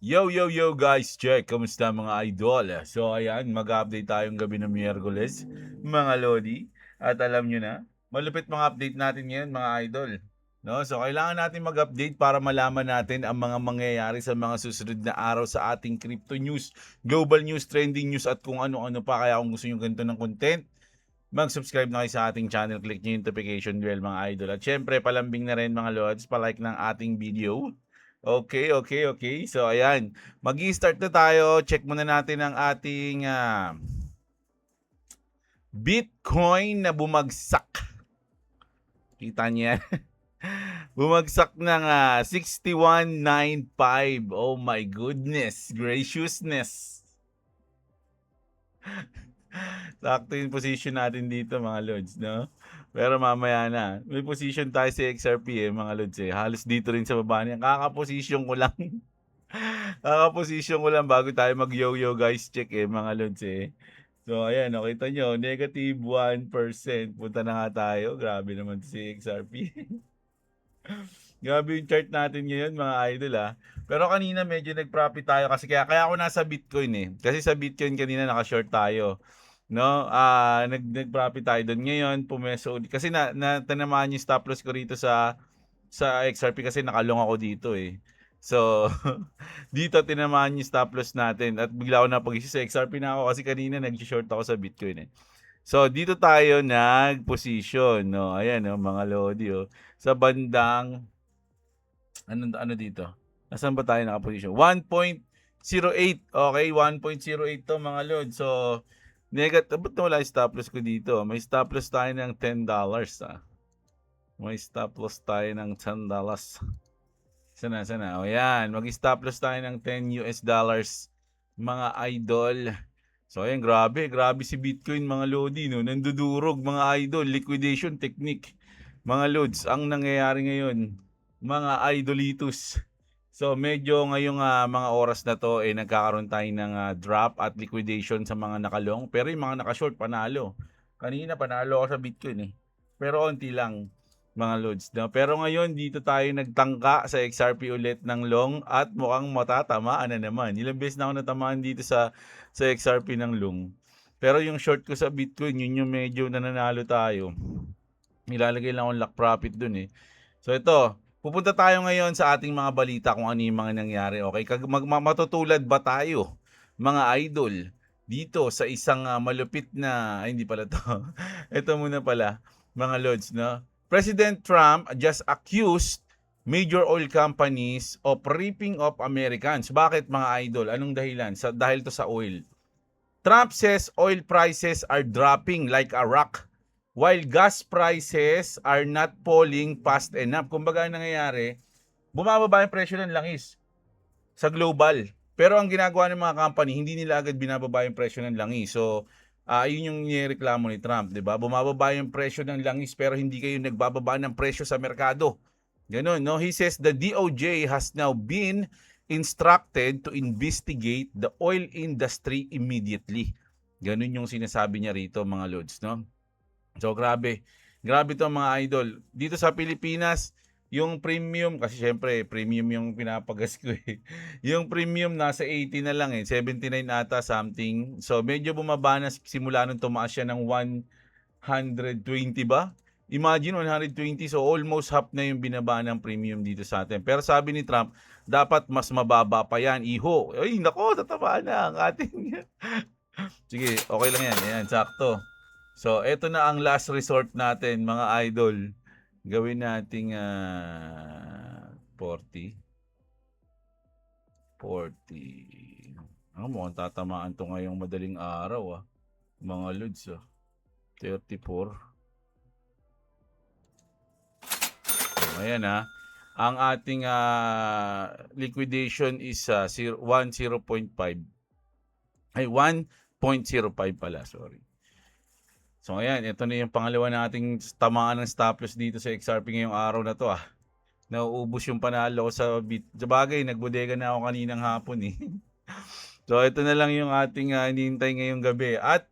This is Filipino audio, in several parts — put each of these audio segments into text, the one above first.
Yo guys, check. Kamusta mga idol? So ayan, mag-update tayong gabi ng Miyerkules, mga Lodi. At alam nyo na, malupit mga update natin ngayon mga idol. No? So kailangan natin mag-update para malaman natin ang mga mangyayari sa mga susunod na araw sa ating crypto news, global news, trending news at kung ano-ano pa. Kaya kung gusto nyo ganito ng content, mag-subscribe na kayo sa ating channel, click nyo yung notification bell mga idol. At syempre, palambing na rin mga lods, palike ng ating video. Okay. So ayan, mag-i-start na tayo. Check muna natin ang ating Bitcoin na bumagsak. Kita niya yan? Bumagsak ng 6195. Oh my goodness, graciousness. Sakto yung position natin dito mga lods, no? Pero mamaya na. May position tayo sa XRP mga lods Halos dito rin sa baba niya. Kaka-position ko lang. Kaka-position ko lang bago tayo mag-yo-yo guys. Check mga lods So ayan, nakita nyo, negative 1%. Punta na nga tayo. Grabe naman si XRP. Grabe yung chart natin ngayon mga idol Pero kanina medyo nag-profit tayo kasi kaya ako nasa Bitcoin Kasi sa Bitcoin kanina naka-short tayo. No? Nag-profit tayo doon. Ngayon, pumeso ulit. Kasi tinamaan yung stop loss ko rito sa XRP kasi nakalong ako dito So, dito tinamaan yung stop loss natin at bigla ako napag-isip sa XRP na ako kasi kanina nag-short ako sa Bitcoin So, dito tayo nag-position, no? Ayan, no, mga lodi, sa bandang ano dito? Nasaan ba tayo naka-position? 1.08. Okay, 1.08 to mga lod. So, negative. Ba't wala yung stop loss ko dito? May stop loss tayo ng $10. May stop loss tayo ng $10. Sana. O yan, mag-stop loss tayo ng 10 US dollars mga idol. So ayan, grabe si Bitcoin mga lodi, no? Nandudurog mga idol, liquidation technique. Mga lods, ang nangyayari ngayon, mga idolitos. So medyo ngayong mga oras na to nagkakaroon tayo ng drop at liquidation sa mga nakalong, pero yung mga nakashort panalo. Kanina panalo ako sa Bitcoin Pero onti lang mga lods, no? Pero ngayon dito tayo nagtangka sa XRP ulit ng long at mukhang matatamaan na naman. Ilang beses na ako natamaan dito sa XRP ng long. Pero yung short ko sa Bitcoin, yun yung medyo nananalo tayo. Nilalagay lang akong lock profit dun So ito, pupunta tayo ngayon sa ating mga balita kung ano yung mga nangyari. Okay, matutulad ba tayo, mga idol, dito sa isang malupit na, ay, hindi pala to. Ito muna pala, mga lods, no? President Trump just accused major oil companies of ripping off Americans. Bakit mga idol? Anong dahilan? Dahil to sa oil. Trump says oil prices are dropping like a rock while gas prices are not falling fast enough. Kumbaga nangyayari, bumababa yung presyo ng langis sa global. Pero ang ginagawa ng mga company, hindi nila agad binababa yung presyo ng langis. So, yun yung nireklamo ni Trump, 'di ba? Bumababa yung presyo ng langis pero hindi kayo nagbababa ng presyo sa merkado. Ganun, no? He says the DOJ has now been instructed to investigate the oil industry immediately. Ganun yung sinasabi niya rito, mga lods, no? So grabe. Grabe 'to mga idol. Dito sa Pilipinas, yung premium kasi syempre premium yung pinapagas ko Yung premium nasa 80 na lang 79 ata something. So medyo bumaba na simula nung tumaas siya ng 120 ba? Imagine 120, so almost half na yung binaba ng premium dito sa atin. Pero sabi ni Trump, dapat mas mababa pa yan, iho. Ay, nako, tataba na ang ating Sige, okay lang yan. Ayan, sakto. So, eto na ang last resort natin, mga idol. Gawin nating 40. 40. Mukhang tatamaan to ngayong madaling araw Mga lods 34. So, ayan Ang ating liquidation is 10.5. Ay, 1.05 pala, sorry. So ayan, ito na yung pangalawa nating tamaan ng stop loss dito sa XRP ngayong araw na to Nauubos yung panalo ko sa bagay, nagbodega na ako kaninang hapon So ito na lang yung ating hinihintay ngayong gabi. At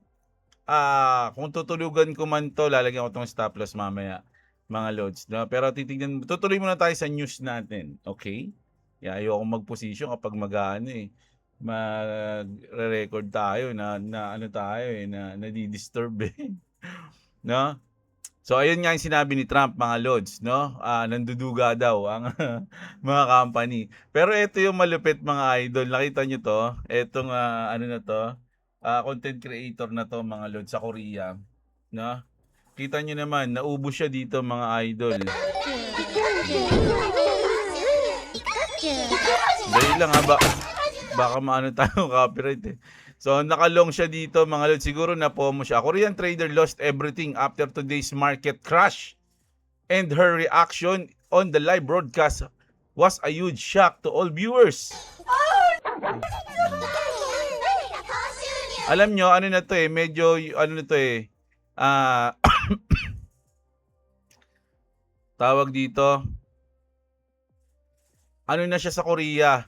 kung tutulugan ko man to, lalagyan ko tong stop loss mamaya, mga loads. No? Pero tutuloy muna tayo sa news natin. Okay? Kaya ayokong mag-posisyon kapag mag-aano, eh, magre-record tayo na ano tayo, eh, na nadi-disturb, eh, 'no? So ayun nga yung sinabi ni Trump mga lods, 'no? Nanduduga daw ang mga company. Pero ito yung malupit mga idol, nakita niyo 'to? Etong, ano na 'to, content creator na 'to mga lods sa Korea, 'no? Kita niyo naman naubos siya dito mga idol. Dali lang, baka maano tayo copyright, eh. So nakalong siya dito mga lods, siguro na-FOMO siya. Korean trader lost everything after today's market crash. And her reaction on the live broadcast was a huge shock to all viewers. Alam nyo, ano na to eh, medyo, ano na to eh, tawag dito, ano na siya sa Korea,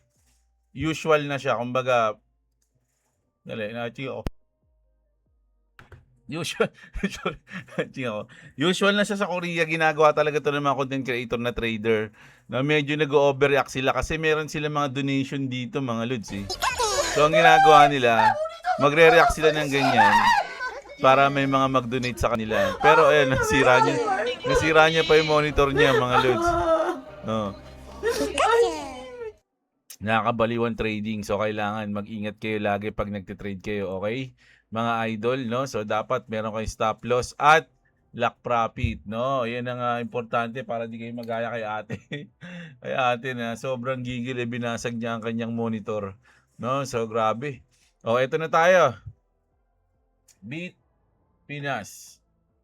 usual na siya, kumbaga, dali, ako. Usual na siya sa Korea, ginagawa talaga to ng mga content creator na trader na medyo nag-overreact sila kasi meron sila mga donation dito mga lods eh. So ang ginagawa nila, magre-react sila ng ganyan para may mga mag-donate sa kanila. Pero ayun, nasira niya pa yung monitor niya mga lods. No. Nakakabaliwan trading, so kailangan mag-ingat kayo lagi pag nagtitrade kayo, okay? Mga idol, no? So dapat meron kayong stop loss at lock profit, no? Yan ang importante para di kayo magaya kay ate. Kay ate na sobrang gigil, binasag niya ang kanyang monitor, no? So grabe. Eto na tayo. Bit Pinas.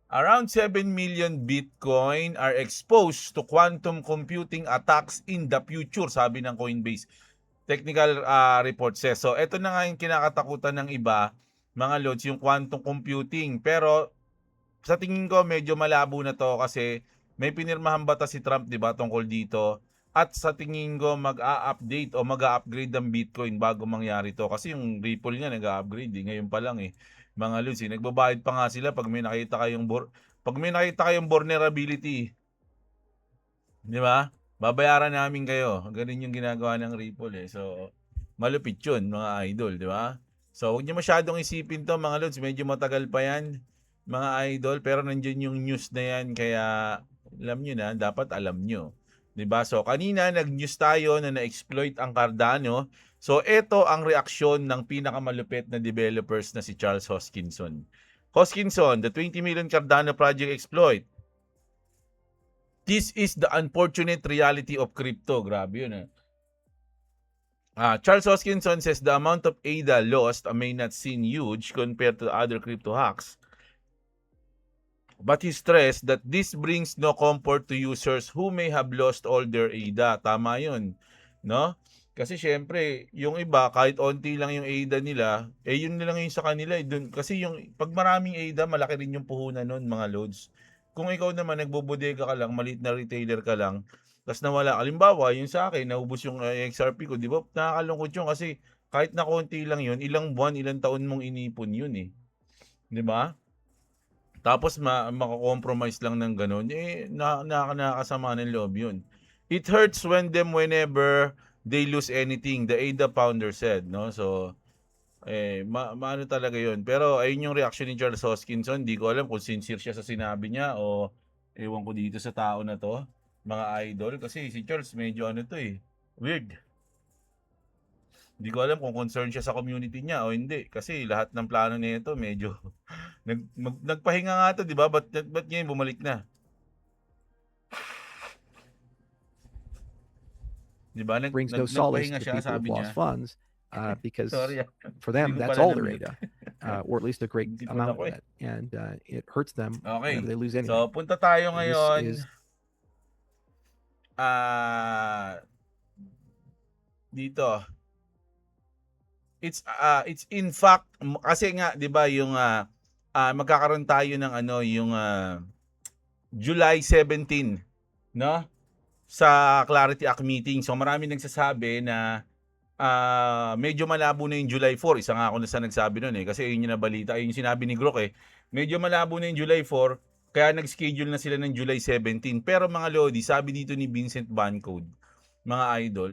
Around 7 million Bitcoin are exposed to quantum computing attacks in the future, sabi ng Coinbase. Technical report says. So, ito na nga yung kinakatakutan ng iba, mga lods, yung quantum computing. Pero, sa tingin ko, medyo malabo na to kasi may pinirmahan bata si Trump, di ba, tungkol dito. At sa tingin ko, mag-a-update o mag-a-upgrade ng Bitcoin bago mangyari to. Kasi yung Ripple nga nag-a-upgrade, ngayon pa lang eh. Mga lods, nagbabayad pa nga sila pag may nakita kayong vulnerability. Di ba? Babayaran namin kayo. Ganun yung ginagawa ng Ripple eh. So, malupit yun mga idol, di ba? So, huwag niyo masyadong isipin to mga lods. Medyo matagal pa yan mga idol. Pero nandiyan yung news na yan. Kaya, alam nyo na, dapat alam nyo. Di ba? So, kanina nag-news tayo na na-exploit ang Cardano. So, ito ang reaksyon ng pinakamalupit na developers na si Charles Hoskinson. Hoskinson, the 20 million Cardano project exploit. This is the unfortunate reality of crypto. Grabe yun. Charles Hoskinson says the amount of ADA lost may not seem huge compared to other crypto hacks. But he stressed that this brings no comfort to users who may have lost all their ADA. Tama yun. No? Kasi syempre, yung iba, kahit onti lang yung ADA nila, yun na lang yung sa kanila. Kasi yung, pag maraming ADA, malaki rin yung puhunan nun, mga loads. Kung ikaw naman nagbobodega ka lang, maliit na retailer ka lang, tapos nawala, halimbawa, yung sa akin, naubos yung XRP ko, di ba? Nakakalungkot yun kasi kahit na konti lang yun, ilang buwan, ilang taon mong inipon yun eh. Di ba? Tapos makakompromise lang ng ganun, nakakasama ng loob yun. It hurts whenever they lose anything, the ADA founder said, no? So, maano talaga yun. Pero ayun yung reaction ni Charles Hoskinson. Hindi ko alam kung sincere siya sa sinabi niya o ewan ko dito sa tao na to, mga idol. Kasi si Charles medyo ano to eh, weird. Hindi ko alam kung concerned siya sa community niya o hindi. Kasi lahat ng plano niya ito medyo nagpahinga nga to, di ba? Ba't ngayon bumalik na? Di ba? Brings no solace to people who've lost funds. Because for them, that's all their ADA, or at least a great amount of it, and it hurts them when they lose anything. So, punta tayo ngayon dito. It's in fact, kasi nga, di ba, yung magkakaroon tayo ng yung July 17, no? Sa Clarity Act meeting. So, marami nagsasabi na medyo malabo na yung July 4. Isa nga ako na sa nagsabi nun eh. Kasi yun yung nabalita. Ayun yung sinabi ni Grok eh. Medyo malabo na yung July 4. Kaya nag-schedule na sila ng July 17. Pero mga Lodi, sabi dito ni Vincent Bancode, mga idol.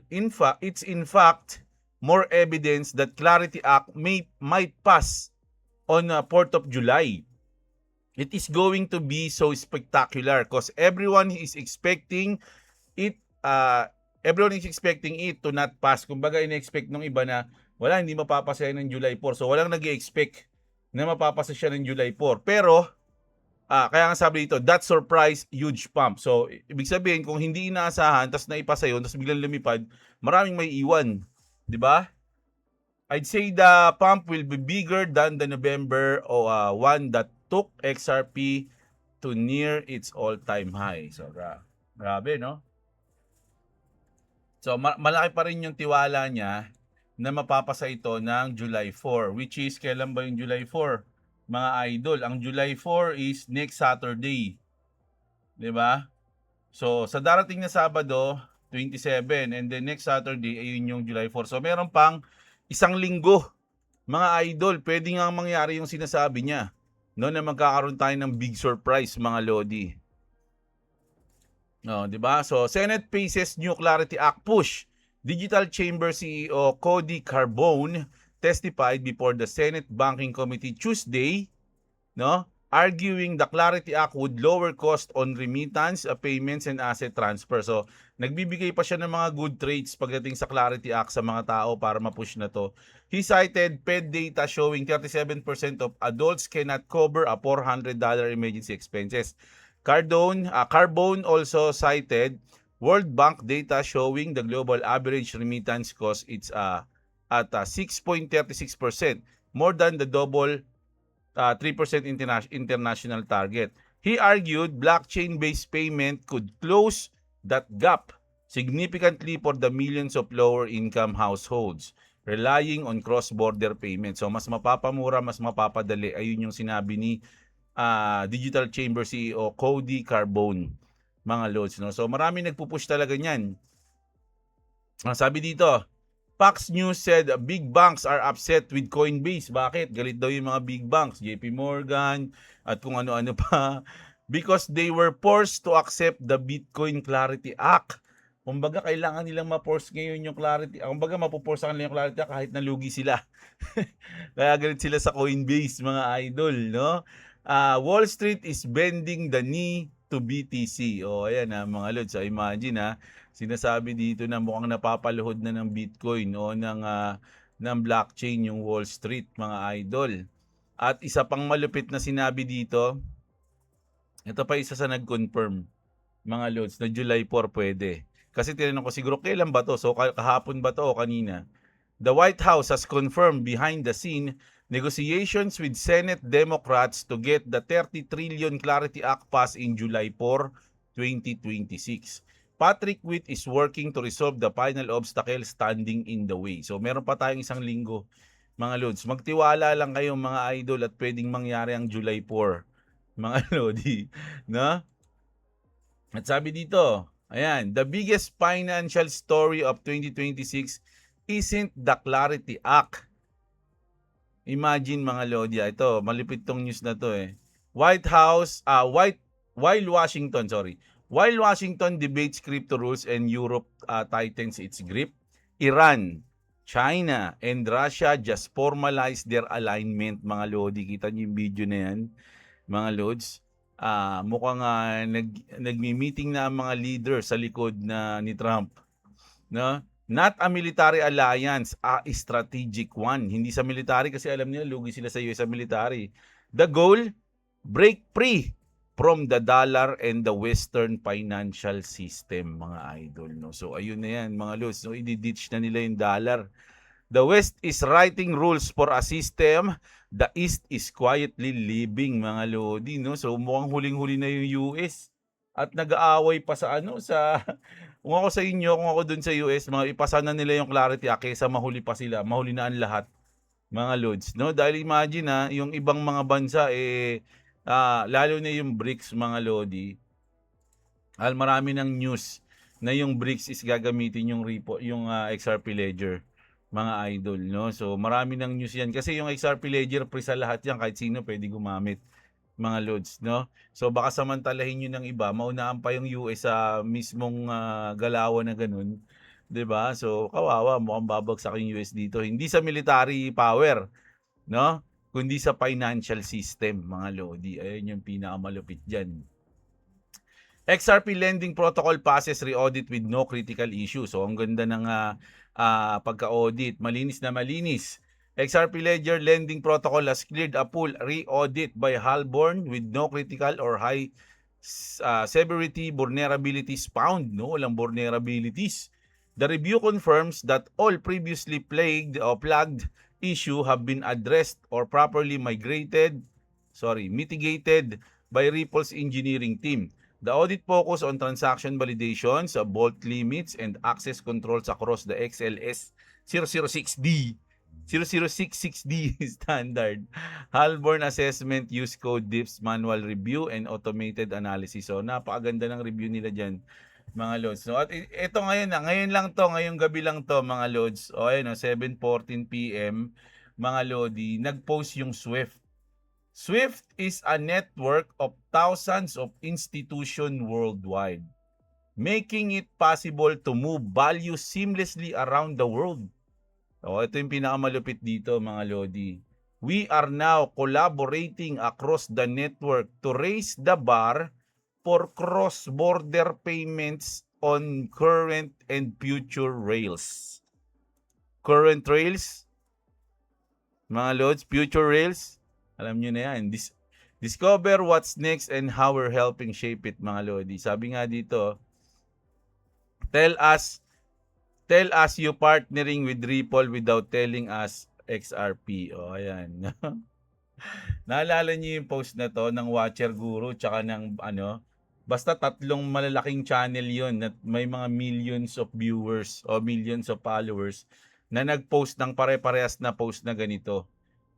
It's in fact more evidence that Clarity Act might pass on 4th of July. It is going to be so spectacular because everyone is expecting it to not pass. Kumbaga, in-expect nung iba na wala, hindi mapapasa yan ng July 4. So, walang nag-expect na mapapasa siya ng July 4. Pero, kaya nga sabi dito, that surprise, huge pump. So, ibig sabihin, kung hindi inaasahan, tapos naipasa yun, tapos biglang lumipad, maraming may iwan. Diba? I'd say the pump will be bigger than the November one that took XRP to near its all-time high. So, grabe, no? So, malaki pa rin yung tiwala niya na mapapasa ito ng July 4. Which is, kailan ba yung July 4? Mga idol, ang July 4 is next Saturday. 'Di ba? So, sa darating na Sabado, 27, and then next Saturday, ayun yung July 4. So, meron pang isang linggo, mga idol, pwede nga mangyari yung sinasabi niya. No, na magkakaroon tayo ng big surprise, mga lodi. No, 'di ba? So, Senate faces new Clarity Act push. Digital Chamber CEO Cody Carbone testified before the Senate Banking Committee Tuesday, no, arguing the Clarity Act would lower cost on remittance, payments, and asset transfer. So, nagbibigay pa siya ng mga good traits pagdating sa Clarity Act sa mga tao para ma-push na to. He cited Fed data showing 37% of adults cannot cover a $400 emergency expenses. Carbone also cited World Bank data showing the global average remittance cost it's at 6.36%, more than the double 3% international target. He argued blockchain-based payment could close that gap significantly for the millions of lower-income households relying on cross-border payments. So mas mapapamura, mas mapapadali. Ayun yung sinabi ni Digital Chamber CEO Cody Carbone, mga loads, no? So marami nagpupush talaga niyan. Sabi dito, Fox News said big banks are upset with Coinbase. Bakit? Galit daw yung mga big banks, JP Morgan at kung ano-ano pa, because they were forced to accept the Bitcoin Clarity Act. Kumbaga, kailangan nilang ma-force ngayon yung Clarity Act. Kumbaga, mapuforce nila yung Clarity Act kahit nalugi sila. Kaya galit sila sa Coinbase, mga idol, no? Wall Street is bending the knee to BTC. O, ayan mga lods. So, imagine sinasabi dito na mukhang napapaluhod na ng Bitcoin o ng blockchain yung Wall Street, mga idol. At isa pang malupit na sinabi dito, ito pa isa sa nag-confirm, mga lods, na July 4 pwede. Kasi tinanong ko siguro kailan ba to? So kahapon ba to o kanina? The White House has confirmed behind the scene negotiations with Senate Democrats to get the 30 trillion Clarity Act passed in July 4, 2026. Patrick Witt is working to resolve the final obstacle standing in the way. So meron pa tayong isang linggo, mga lods. Magtiwala lang kayong mga idol at pwedeng mangyari ang July 4, mga lodi, no? At sabi dito, ayan, the biggest financial story of 2026 isn't the Clarity Act. Imagine, mga lodi, ito, malipit tong news na to While Washington debates crypto rules and Europe tightens its grip, Iran, China, and Russia just formalized their alignment, mga lodi. Kita niyo yung video na yan, mga lods. Mukhang nagmi-meeting na ang mga leader sa likod ni Trump, no? Not a military alliance, a strategic one. Hindi sa military kasi alam nila lugi sila sa US sa military. The goal, break free from the dollar and the Western financial system, mga idol, no? So ayun na yan, mga lods, no? I-ditch na nila yung dollar. The West is writing rules for a system the East is quietly leaving, mga lodi, no? So mukhang huling-huli na yung US at nag-aaway pa sa kung ako sa inyo, kung ako dun sa US, ipasa na nila yung Clarity Act kaysa mahuli pa sila, mahuli na ang lahat, mga lods, no? Dahil imagine yung ibang mga bansa lalo na yung BRICS, mga lodi, marami ng news na yung BRICS is gagamitin yung XRP Ledger, mga idol, no? So marami ng news yan kasi yung XRP Ledger free sa lahat yan, kahit sino pwede gumamit, mga lods, no? So baka samantalahin nyo ng iba, maunahan pa yung US sa mismong galawan na ganun, 'Di ba? So, kawawa, mukhang babagsak yung US dito. Hindi sa military power, no? Kundi sa financial system, mga lodi. Ayun yung pinakamalupit diyan. XRP lending protocol passes re-audit with no critical issue. So, ang ganda ng pagka-audit. Malinis na malinis. XRP Ledger lending protocol has cleared a full re-audit by Halborn with no critical or high severity vulnerabilities found. No, walang vulnerabilities. The review confirms that all previously plagued issue have been addressed or properly mitigated by Ripple's engineering team. The audit focused on transaction validations, vault limits, and access controls across the XLS 006D 0066D standard. Halborn assessment use code diffs, manual review, and automated analysis. So, napakaganda ng review nila dyan, mga lods. So, at ito ngayon lang to, ngayong gabi lang to, mga lods. O, ayun, 7:14 PM, mga lodi, nag-post yung Swift. Swift is a network of thousands of institutions worldwide, making it possible to move value seamlessly around the world. Ito yung pinakamalupit dito, mga lodi. We are now collaborating across the network to raise the bar for cross-border payments on current and future rails. Current rails, mga lods, future rails, alam nyo na yan. Discover what's next and how we're helping shape it, mga lodi. Sabi nga dito, tell us you partnering with Ripple without telling us XRP. O, ayan. Naalala niyo yung post na to ng Watcher Guru tsaka ng basta tatlong malalaking channel yon na may mga millions of viewers o millions of followers na nag-post ng pare-parehas na post na ganito.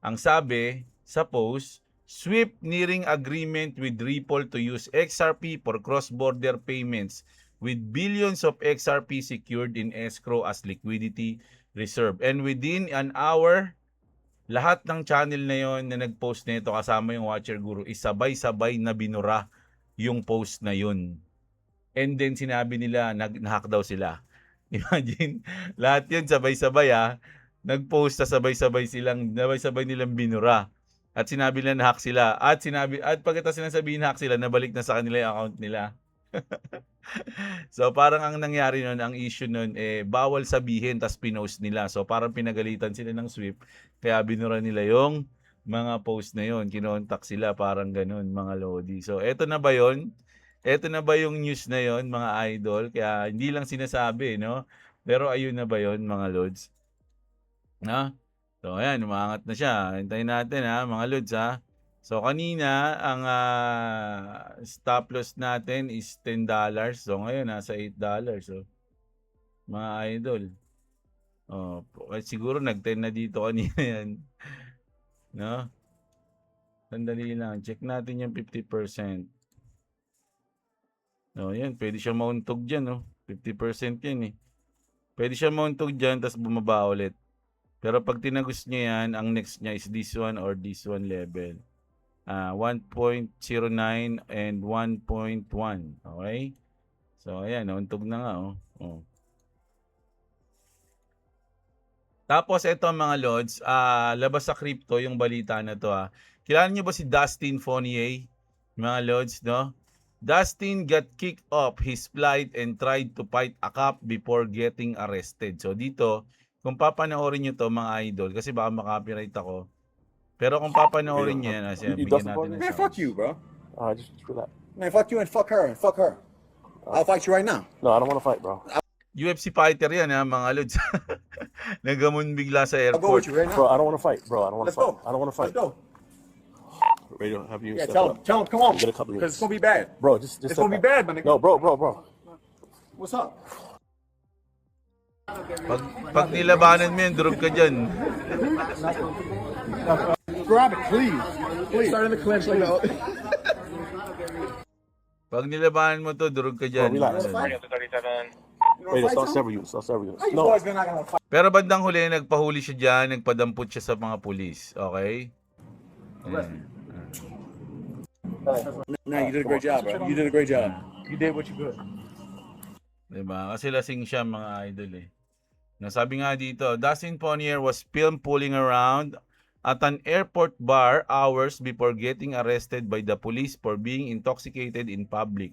Ang sabi sa post, Swift nearing agreement with Ripple to use XRP for cross-border payments with billions of XRP secured in escrow as liquidity reserve. And within an hour, lahat ng channel na yon na nag-post nito kasama yung Watcher Guru is sabay-sabay na binura yung post na yun. And then sinabi nila nag-hack daw sila. Imagine, lahat yun sabay-sabay nag-post sa sabay-sabay nilang binura. At sinabi nila na hack sila. At pagkatapos sila sabihin hack sila, nabalik na sa kanila yung account nila. So parang ang nangyari nun, ang issue nun, bawal sabihin, tas pinost nila. So parang pinagalitan sila ng Swift, kaya binura nila yung mga post na yun. Kinontak sila, parang ganun, mga lodi. So eto na ba yun? Eto na ba yung news na yon, mga idol? Kaya hindi lang sinasabi, no? Pero ayun na ba yon, mga lods? Na? So ayan, umangat na siya. Hintayin natin mga lods So kanina ang stop loss natin is $10. So ngayon nasa $8. So mga idol. Siguro nag-10 na dito kanina yan. No? Sandali lang, check natin yung 50%. Yan, pwede siya mauntog diyan, no. 50% 'yan Pwede siya mauntog diyan tapos bumaba ulit. Pero pag tinagos niya yan, ang next niya is this one or this one level. 1.09 and 1.1. Okay? So, ayan. Nauntog na nga. Tapos, ito mga lods. Labas sa crypto yung balita na to. Kilala niyo ba si Dustin Fournier? Mga lods, no? Dustin got kicked off his flight and tried to fight a cop before getting arrested. So, dito, kung papanoorin nyo to, mga idol, kasi baka makapiright ako. Pero kung papanoorin nyo yan, bigyan natin ng man, fuck you, bro. Just relax. Man, fuck you and fuck her and fuck her. I'll fight you right now. No, I don't want to fight, bro. UFC fighter yan, mga lods. Nagamon bigla sa airport. I'll go with you right now. Bro, I don't want to fight, bro. I don't want to Let's fight. go. I don't want to fight. Let's go. Radio, have you? Yeah, tell him, come on. Get a couple of Because it's gonna be bad. Bro, just it's gonna be bad, man. No, bro. What's up? Pag nilabanan mo yan, durog ka dyan. Grab it, please. Please. Start in the clinch like that. Pag nilabanan mo to, durog ka dyan. Relax. Wait, start several units. No. Boys, they're not gonna fight. Pero bandang huli, nagpahuli siya dyan, nagpadampot siya sa mga pulis. Okay? No, you did a great job, bro. You did a great job. You did what you could. Diba? Kasi lasing siya mga idol eh. Nasabi nga dito, Dustin Pontier was filmed pulling around at an airport bar hours before getting arrested by the police for being intoxicated in public.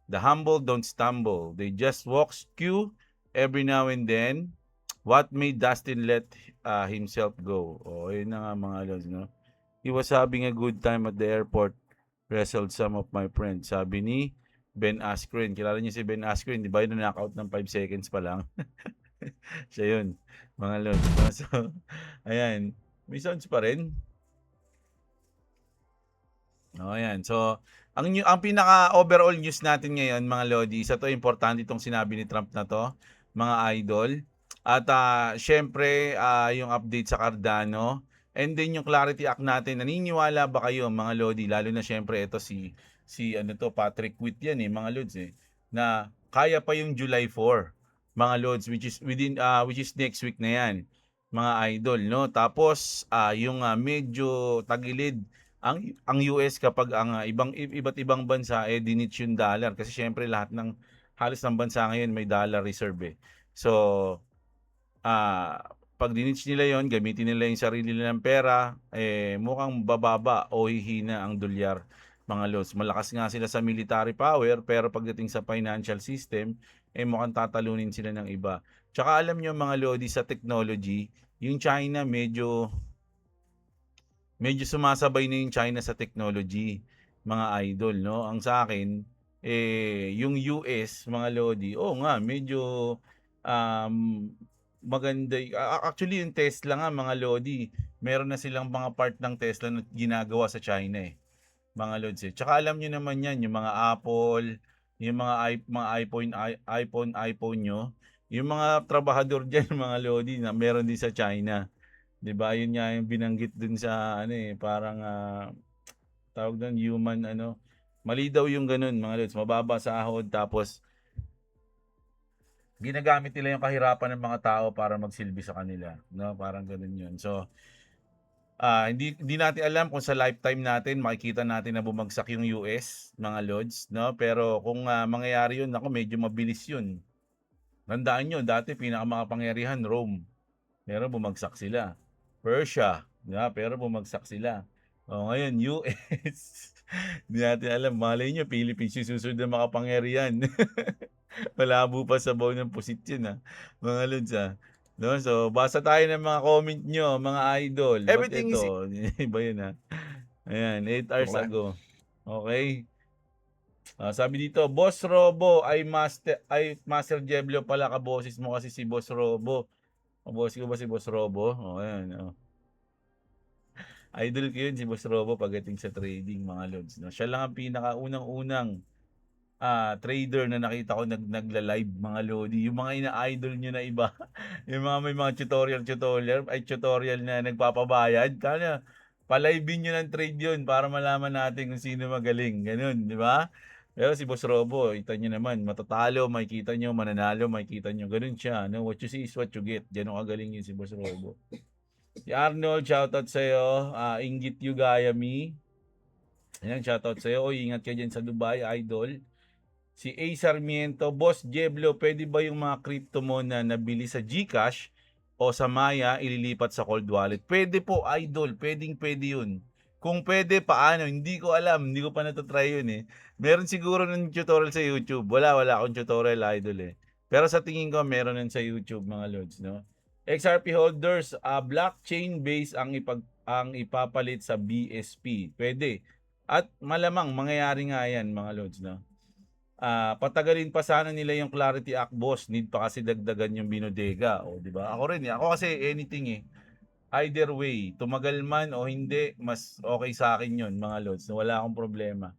The humble don't stumble. They just walk skew every now and then. What made Dustin let himself go? Oh, yun na nga mga lods, no? He was having a good time at the airport. Wrestled some of my friends. Sabi ni Ben Askren. Kilala niyo si Ben Askren, di ba? Yung knockout ng 5 seconds pa lang. Siya yun, mga lods. So, ayan. May sounds pa rin. Oh, ayan. So, ang pinaka overall news natin ngayon, mga lodi, isa to importante itong sinabi ni Trump na to, mga idol. At syempre, yung update sa Cardano. And then yung Clarity Act natin, naniniwala ba kayo mga lodi, lalo na syempre ito si Patrick Witt yan mga lods na kaya pa yung July 4, mga lods, which is next week na yan, mga idol, no? Tapos yung medyo tagilid ang US kapag ang iba't ibang bansa dinitch yung dollar kasi syempre lahat ng halos ng bansa ngayon may dollar reserve So pag dinitch nila yon, gamitin nila yung sarili nilang pera, mukhang bababa o hihina ang dolyar, mga lods. Malakas nga sila sa military power, pero pagdating sa financial system, mukhang tatalunin sila ng iba. Tsaka alam nyo mga lodi, sa technology, yung China medyo sumasabay na yung China sa technology, mga idol, no? Ang sa akin, yung US, mga lodi, nga, medyo maganda. Actually, yung Tesla nga, mga lodi, meron na silang mga part ng Tesla na ginagawa sa China mga lods Tsaka alam nyo naman yan, yung mga Apple, yung mga iPhone nyo, yung mga trabahador dyan, mga lodi, na meron din sa China. 'Di ba? Yun nga yung binanggit dun sa parang tawag doon human mali daw yung ganun mga lods, mababa sahod tapos ginagamit nila yung kahirapan ng mga tao para magsilbi sa kanila, no? Parang ganun yun. So hindi natin alam kung sa lifetime natin makikita natin na bumagsak yung US, mga lods, no? Pero kung mangyayari yun, ako medyo mabilis yun. Tandaan nyo, dati pinakamakapangyarihan Rome. Pero bumagsak sila. Persia, pero bumagsak sila. Ngayon, US. Hindi natin alam. Malay nyo, Philippines yung susunod na makapangyarihan. Malabo pa sa baw ng posisyon, mga lods, No? So, basa tayo ng mga comment nyo, mga idol. Everything is... Iba yun, Ayan, 8 hours ago. Okay. Sabi dito, Boss Robo, ay Master Jeblo pala ka boses mo kasi si Boss Robo. Boss ko ba si Boss Robo? Ayan. Idol ko yun si Boss Robo pagdating sa trading, mga lods. No? Siya lang ang pinakaunang-unang trader na nakita ko nagla-live, mga lodi. Yung mga ina-idol nyo na iba, yung mga may mga tutorial na nagpapabayad, kaya palivein nyo ng trade yun para malaman natin kung sino magaling. Ganun, di ba? Pero si Boss Robo, kita nyo naman, matatalo, makikita nyo, mananalo, makikita nyo. Ganun siya, no? What you see is what you get. Ganun kagaling yun si Boss Robo. Si Arnold, shoutout sa'yo. Inggit you gaya me. Ayan, shoutout sa'yo. Ingat ka dyan sa Dubai, idol. Si A. Sarmiento, Boss Jeblo, pwede ba yung mga crypto mo na nabili sa GCash o sa Maya ililipat sa cold wallet? Pwede po, idol. Pwede yun. Kung pwede, paano? Hindi ko alam. Hindi ko pa natatry yun Meron siguro ng tutorial sa YouTube. Wala akong tutorial, idol Pero sa tingin ko, meron nun sa YouTube, mga lods, no? XRP holders, blockchain base ang ipapalit sa BSP. Pwede. At malamang mangyayari nga yan, mga lods, no? Patagalin pa sana nila yung Clarity Act, boss. Need pa kasi dagdagan yung binodega, di ba? Ako rin Ako kasi anything Either way, tumagal man o hindi, mas okay sa akin yun, mga lods. Wala akong problema.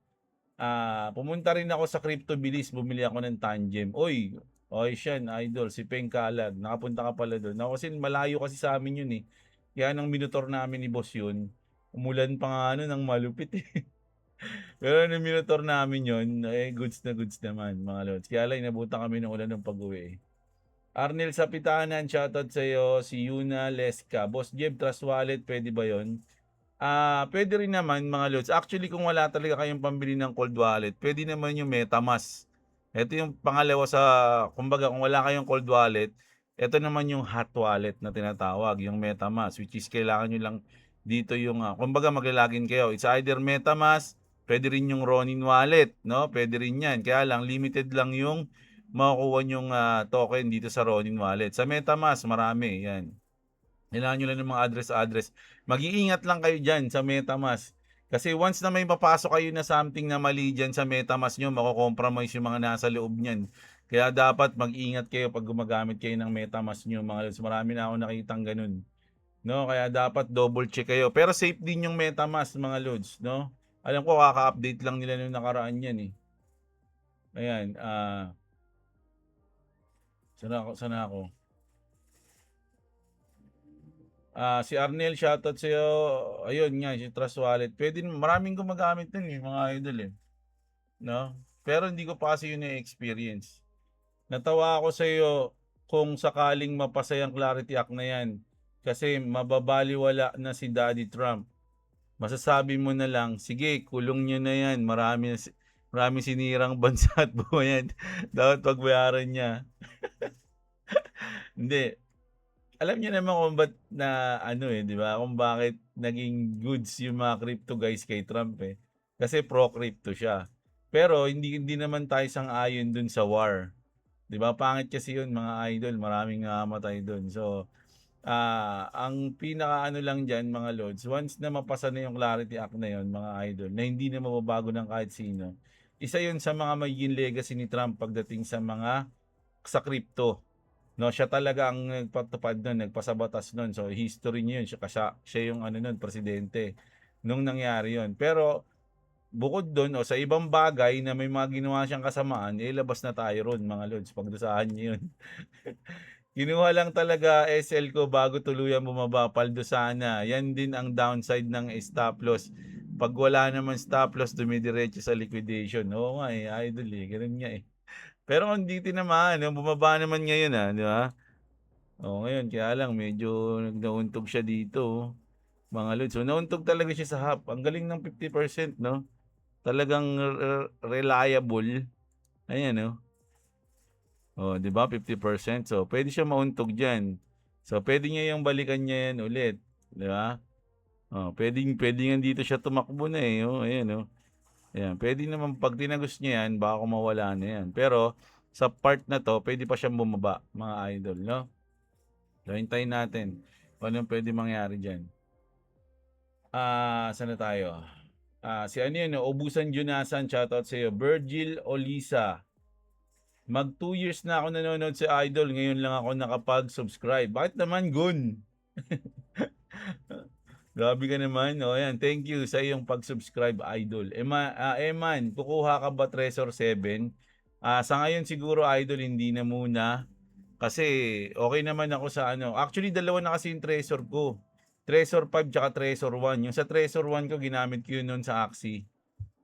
Pumunta rin ako sa Crypto Bilis, bumili ako ng Tangem. Siyan, idol, si Peng Kalag. Nakapunta ka pala doon. Kasi malayo kasi sa amin yun Kaya nang minutor namin ni boss yun, umulan pa nga ng malupit Pero nang minutor namin yun, goods naman, mga lods. Kaya lang, inabutan kami ng ulan ng pag-uwi Arnel Sapitanan, shoutout sa iyo. Si Yuna Leska. Boss Jeb, Trust Wallet, pwede ba yun? Pwede rin naman, mga lods. Actually, kung wala talaga kayong pambili ng cold wallet, pwede naman yung MetaMask. Ito yung pangalawa sa, kumbaga kung wala kayong cold wallet, ito naman yung hot wallet na tinatawag, yung MetaMask, which is kailangan nyo lang dito yung, kumbaga maglalagin kayo. It's either MetaMask, pwede rin yung Ronin wallet, no? Pwede rin yan. Kaya lang, limited lang yung makukuha yung token dito sa Ronin wallet. Sa MetaMask, marami, yan. Kailangan nyo lang ng mga address. Mag-iingat lang kayo dyan sa MetaMask. Kasi once na may papasok kayo na something na mali dyan sa MetaMask nyo, mako-compromise yung mga nasa loob niyan. Kaya dapat mag-ingat kayo pag gumagamit kayo ng MetaMask nyo, mga lods. Marami na ako nakitang ganun. No, kaya dapat double check kayo. Pero safe din yung MetaMask, mga lods, no? Alam ko kaka-update lang nila nung nakaraan yan eh. Ayan, sana ako. Si Arnel, shoutout sa'yo. Ayun nga, si Trust Wallet. Pwede, maraming gumagamit nun eh, mga idol eh. No? Pero hindi ko pa kasi yun na-experience. Natawa ako sa'yo kung sakaling mapasay ang Clarity Act na yan. Kasi mababaliwala na si Daddy Trump. Masasabi mo na lang, sige, kulong nyo na yan. Marami sinirang bansa at buhayan. Dapat pagbayaran niya. Hindi. Alam niyo naman kung ba't na ano eh, di ba? Kung bakit naging goods yung mga crypto guys kay Trump eh. Kasi pro-crypto siya. Pero hindi naman tayo sang-ayon dun sa war. Di ba? Pangit kasi yun mga idol. Maraming namatay dun. So, ang pinaka-ano lang dyan mga lods, once na mapasa na yung Clarity Act na yun mga idol, na hindi na mababago ng kahit sino, isa yun sa mga magiging legacy ni Trump pagdating sa crypto. No, siya talaga ang nagpatupad nun, nagpasabatas nun. So, history niya yun. Siya yung presidente nung nangyari yun. Pero, bukod doon, sa ibang bagay na may mga ginawa siyang kasamaan, labas na tayo ron, mga lods. Pagdusahan niyo yun. Kinuha lang talaga SL ko bago tuluyan bumaba. Paldo sana. Yan din ang downside ng stop loss. Pag wala naman stop loss, dumidiretso sa liquidation. Oo nga idol Ganun nga Pero kung di tinamaan, bumaba naman ngayon di ba? Ngayon, kaya lang medyo nauntog siya dito, mga lods. So, nauntog talaga siya sa half. Ang galing ng 50%, no? Talagang reliable. Ayan, no? Di ba? 50%. So, pwede siya mauntog dyan. So, pwede niya yung balikan niya yan ulit. Di ba? Pwede nga dito siya tumakbo na ayan, no? Ayan, pwede naman pag tinagos niya yan, baka mawala na yan. Pero sa part na to, pwede pa siyang bumaba, mga idol, no? So, hintayin natin kung anong pwede mangyari dyan. Saan na tayo? Si ano yun, Obusan Junasan, shoutout sa iyo. Virgil Olisa. Mag 2 years na ako nanonood sa Idol, ngayon lang ako nakapag-subscribe. Bakit naman, Gun? Grabe ka naman. Ayan. Thank you sa iyong pag-subscribe, Idol. Eman, kukuha ka ba Treasure 7? Sa ngayon siguro, Idol, hindi na muna. Kasi okay naman ako sa Actually, dalawa na kasi yung Treasure ko. Treasure 5 tsaka Treasure 1. Yung sa Treasure 1 ko, ginamit ko yun noon sa Axie.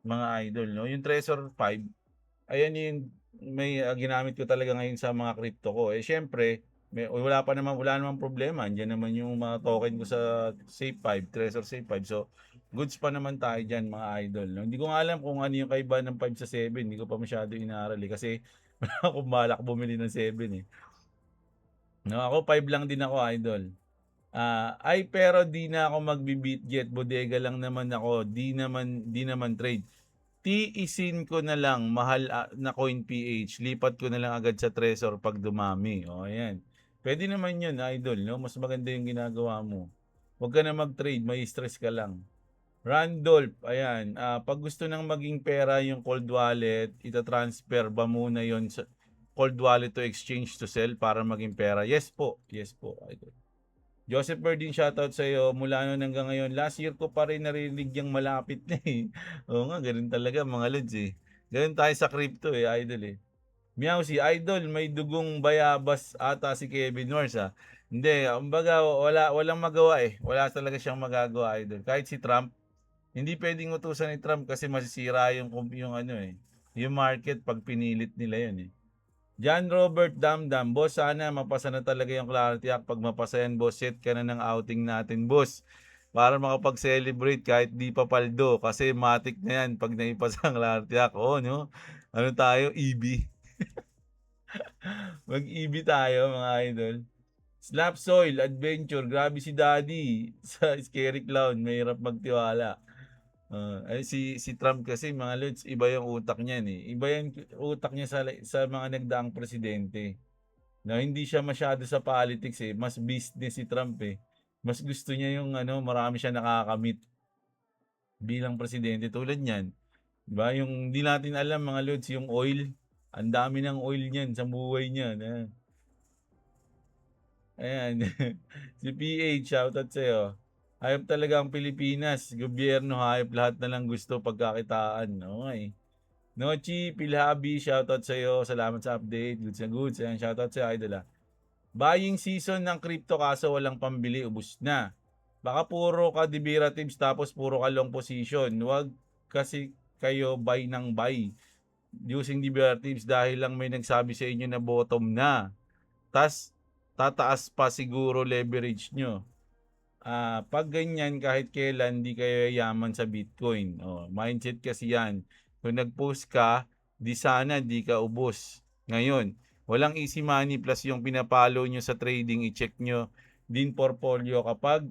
Mga Idol, no? Yung Treasure 5, ayan yung may ginamit ko talaga ngayon sa mga crypto ko. Syempre, wala namang problema. Andiyan naman yung mga token ko sa Safe 5, Treasure Safe 5. So, goods pa naman tayo dyan, mga idol. No? Hindi ko nga alam kung ano yung kaiba ng 5 sa 7. Hindi ko pa masyado inaaral kasi wala akong balak bumili ng 7 No, ako 5 lang din ako, idol. Pero di na ako magbi-beat jet. Bodega lang naman ako. Di naman trade. Tiisin ko na lang mahal na coin PH. Lipat ko na lang agad sa Trezor pag dumami. Ayan. Pwede naman yun, idol. No? Mas maganda yung ginagawa mo. Huwag ka na mag-trade. May stress ka lang. Randolph, ayan. Pag gusto nang maging pera yung cold wallet, itatransfer ba muna yon sa cold wallet to exchange to sell para maging pera? Yes po. Yes po, idol. Joseph Berdin, shoutout sa iyo. Mula noon hanggang ngayon, last year ko pa rin narinig yung malapit na Oo nga, ganun talaga mga lods Ganun tayo sa crypto idol Meow, si Idol, may dugong bayabas ata si Kevin Norris Hindi, kumbaga walang magawa Wala talaga siyang magagawa, Idol. Kahit si Trump, hindi pwedeng utusan ni Trump kasi masisira yung yung market pag pinilit nila yun John Robert Damdam, boss, sana mapasa na talaga yung Clarity Act. Pag mapasa yan, boss, set ka na ng outing natin, boss. Para makapag-celebrate kahit di pa paldo. Kasi matik na yan pag naipasa ang Clarity Act. No? Ano tayo? EB. Mag-EB tayo mga idol. Slap Soil, Adventure, grabe si Daddy sa Scary Clown, mahirap magtiwala. Si Trump kasi mga lods, iba yung utak niya Iba yung utak niya sa mga nagdaang presidente. Na hindi siya masyado sa politics mas business si Trump Mas gusto niya yung marami siya nakakamit bilang presidente tulad niyan. 'Di ba? Yung hindi natin alam mga lods, yung oil, ang dami ng oil niyan sa buhay niya. Ayan. Si PH, shoutout sa'yo. Hayop talaga ang Pilipinas. Gobyerno, hayop lahat na lang gusto pagkakitaan. Okay. Nochi, Pilhabi, shoutout sa'yo. Salamat sa update. Goods na goods. Ayan, shoutout sa'yo, idol Buying season ng crypto kaso walang pambili, ubus na. Baka puro ka derivatives tapos puro ka long position. Huwag kasi kayo buy ng buy using derivatives dahil lang may nagsabi sa inyo na bottom na. Tas tataas pa siguro leverage nyo. Pag ganyan kahit kailan di kayo yaman sa Bitcoin. Mindset kasi yan. Kung nag-post ka, di sana di ka ubos. Ngayon, walang easy money plus yung pinapalo nyo sa trading, i-check nyo din portfolio kapag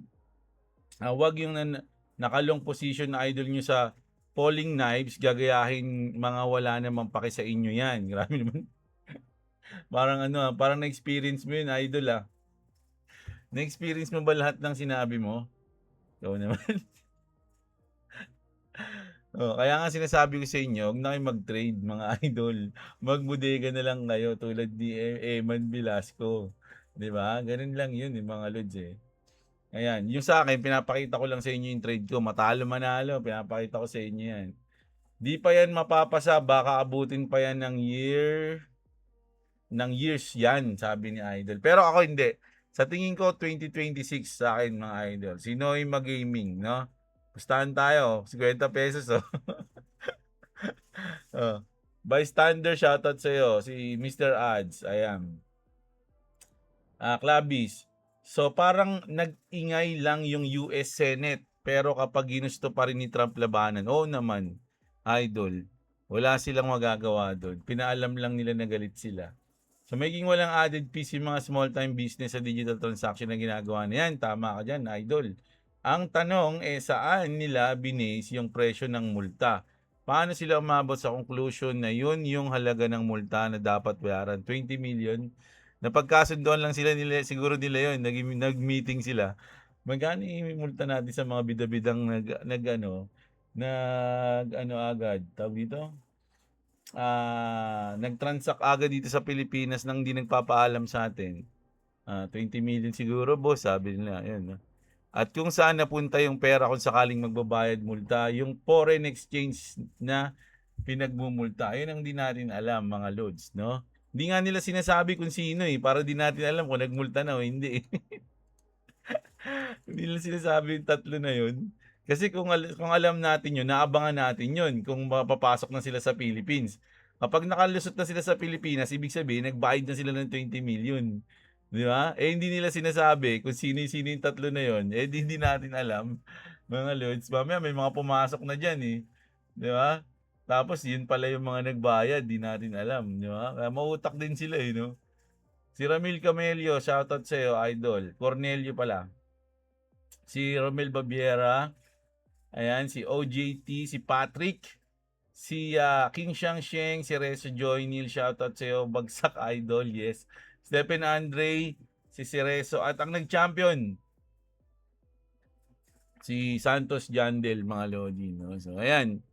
wag yung nakalong position na idol nyo sa falling knives, gagayahin mga wala namang paki sa inyo yan. Grabe naman. Parang na-experience mo yun, idol Na-experience mo ba lahat ng sinabi mo? Ikaw naman. Kaya nga sinasabi ko sa inyo, huwag na kayo mag-trade mga idol. Magbudega na lang kayo tulad ni Eman Velasco. 'Di ba? Ganun lang 'yun, mga lods Ayan, yung sa akin pinapakita ko lang sa inyo yung trade ko, matalo manalo, pinapakita ko sa inyo 'yan. Di pa yan mapapasa, baka abutin pa yan ng years yan, sabi ni Idol. Pero ako hindi. Sa tingin ko 2026 sa akin mga idol. Si Noy Mag-Gaming, no? Pustahan tayo, 50 pesos Bystander, shoutout sa iyo, si Mr. Ads. Ayan. Clabis. So parang nag-ingay lang yung US Senate pero kapag ginusto pa rin ni Trump labanan, naman, idol. Wala silang magagawa doon. Pinaalam lang nila na galit sila. So maging walang added fees yung mga small-time business sa digital transaction na ginagawa na yan. Tama ka dyan, idol. Ang tanong saan nila binase yung presyo ng multa? Paano sila umabot sa conclusion na yun yung halaga ng multa na dapat bayaran? 20 million? Napagkasundoan lang sila siguro nila yun. Nag-meeting sila. Magkano i-multa natin sa mga bidabidang agad? Tawag dito? Nag-transact agad dito sa Pilipinas nang di nagpapaalam sa atin. 20 million siguro, boss, sabi nila. Ayun. At kung saan napunta yung pera kung sakaling magbabayad multa, yung foreign exchange na pinagmumulta, ayun ang di natin alam, mga lods, no? Hindi nga nila sinasabi kung sino para di natin alam kung nagmulta na o hindi. Hindi nila sinasabi yung tatlo na yun. Kasi kung alam natin yun, naabangan natin yun kung mapapasok na sila sa Philippines. Kapag nakalusot na sila sa Pilipinas, ibig sabihin, nagbayad na sila ng 20 million. Di ba? Hindi nila sinasabi kung sino-sino yung tatlo na yun. Hindi natin alam. Mga lods, mamaya may mga pumasok na dyan Di ba? Tapos yun pala yung mga nagbayad, di natin alam. Di ba? Kaya mautak din sila no? Si Ramil Camelio, shoutout sa'yo, idol. Cornelio pala. Si Romel Babiera. Ayan, si OJT, si Patrick, si King Shang, si Rezo Joy, Neil, shoutout sa'yo, Bagsak Idol, yes. Stephen Andre, si Rezo, at ang nag-champion, si Santos Jandel, mga Lodi, no? So, ayan.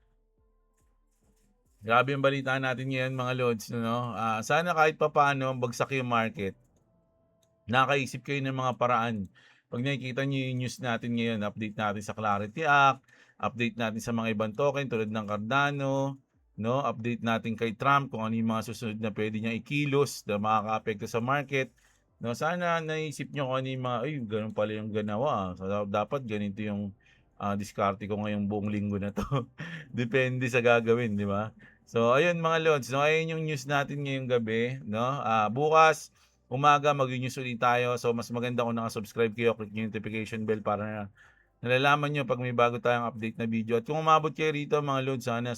Grabe yung balita natin ngayon, mga Lods, no? Sana kahit papaano, bagsak yung market. Nakaisip kayo ng mga paraan. Pag nakikita nyo yung news natin ngayon, update natin sa Clarity Act, update natin sa mga ibang token tulad ng Cardano, no? Update natin kay Trump kung ano yung mga susunod na pwede niya ikilos na makaka-apekto sa market. No, sana naisip nyo kung ano yung mga, ganun pala yung ganawa. So, dapat ganito yung diskarte ko ngayong buong linggo na to. Depende sa gagawin, di ba? So, ayun mga Lods, no? Ayun yung news natin ngayong gabi, no? Bukas, umaga, mag-news ulit tayo. So, mas maganda kung naka-subscribe kayo, click yung notification bell para nalalaman nyo pag may bago tayong update na video. At kung umabot kayo rito, mga Lods, sana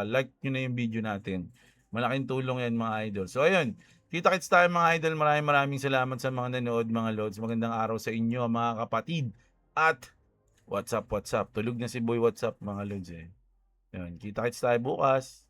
like nyo na yung video natin. Malaking tulong yan, mga idol. So, ayun. Kita-kits tayo mga idol. Maraming salamat sa mga nanood mga lods. Magandang araw sa inyo mga kapatid. At what's up? Tulog na si Boy, what's up mga lods eh. Yun, kita-kits tayo bukas.